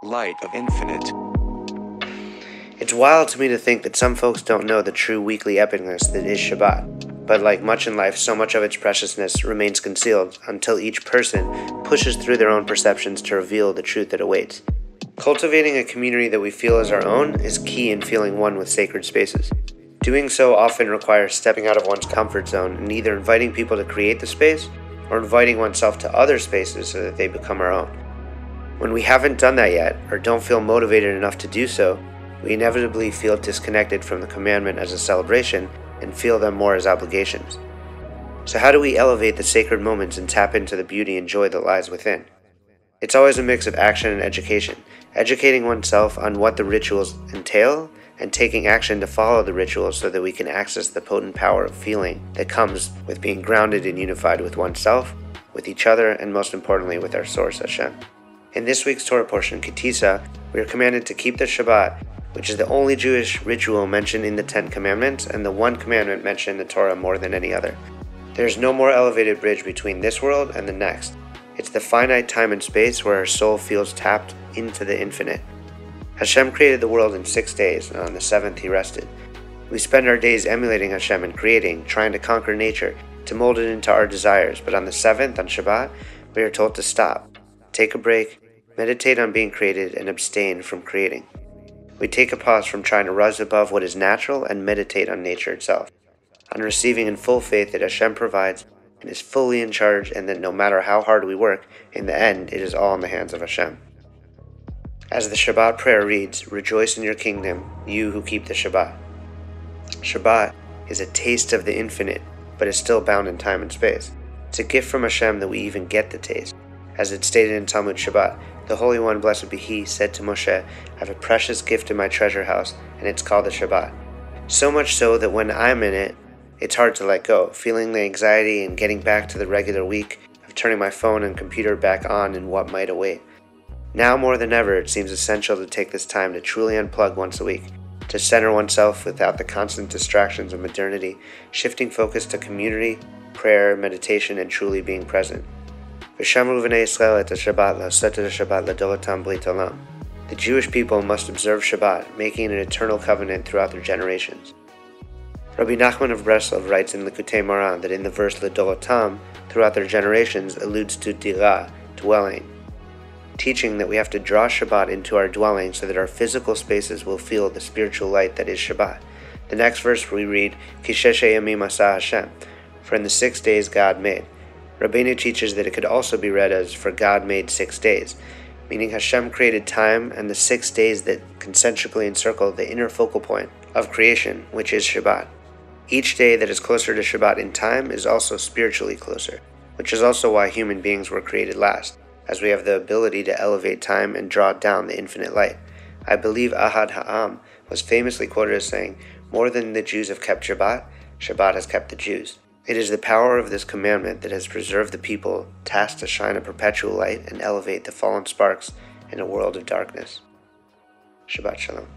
light of infinite. It's wild to me to think that some folks don't know the true weekly epicness that is Shabbat. But like much in life, so much of its preciousness remains concealed until each person pushes through their own perceptions to reveal the truth that awaits. Cultivating a community that we feel is our own is key in feeling one with sacred spaces. Doing so often requires stepping out of one's comfort zone and either inviting people to create the space or inviting oneself to other spaces so that they become our own. When we haven't done that yet, or don't feel motivated enough to do so, we inevitably feel disconnected from the commandment as a celebration and feel them more as obligations. So how do we elevate the sacred moments and tap into the beauty and joy that lies within? It's always a mix of action and education, educating oneself on what the rituals entail and taking action to follow the rituals so that we can access the potent power of feeling that comes with being grounded and unified with oneself, with each other, and most importantly with our source, Hashem. In this week's Torah portion, Ki Tisa, we are commanded to keep the Shabbat, which is the only Jewish ritual mentioned in the 10 Commandments and the one commandment mentioned in the Torah more than any other. There is no more elevated bridge between this world and the next. It's the finite time and space where our soul feels tapped into the infinite. Hashem created the world in 6 days, and on the 7th he rested. We spend our days emulating Hashem and creating, trying to conquer nature, to mold it into our desires, but on the 7th, on Shabbat, we are told to stop, take a break, meditate on being created, and abstain from creating. We take a pause from trying to rise above what is natural and meditate on nature itself, on receiving in full faith that Hashem provides and is fully in charge, and that no matter how hard we work, in the end it is all in the hands of Hashem. As the Shabbat prayer reads, "Rejoice in your kingdom, you who keep the Shabbat." Shabbat is a taste of the infinite, but is still bound in time and space. It's a gift from Hashem that we even get the taste. As it's stated in Talmud Shabbat, the Holy One, blessed be He, said to Moshe, "I have a precious gift in my treasure house, and it's called the Shabbat." So much so that when I'm in it, it's hard to let go, feeling the anxiety and getting back to the regular week of turning my phone and computer back on and what might await. Now more than ever, it seems essential to take this time to truly unplug once a week, to center oneself without the constant distractions of modernity, shifting focus to community, prayer, meditation, and truly being present. The Jewish people must observe Shabbat, making an eternal covenant throughout their generations. Rabbi Nachman of Breslov writes in Likutei Moharan that in the verse Ledorotam, throughout their generations, alludes to dira, dwelling, teaching that we have to draw Shabbat into our dwelling so that our physical spaces will feel the spiritual light that is Shabbat. The next verse we read, Ki sheshe yamim asa Hashem, for in the 6 days God made. Rabbeinu teaches that it could also be read as, for God made 6 days, meaning Hashem created time and the 6 days that concentrically encircle the inner focal point of creation, which is Shabbat. Each day that is closer to Shabbat in time is also spiritually closer, which is also why human beings were created last, as we have the ability to elevate time and draw down the infinite light. I believe Ahad Ha'am was famously quoted as saying, "More than the Jews have kept Shabbat, Shabbat has kept the Jews." It is the power of this commandment that has preserved the people tasked to shine a perpetual light and elevate the fallen sparks in a world of darkness. Shabbat Shalom.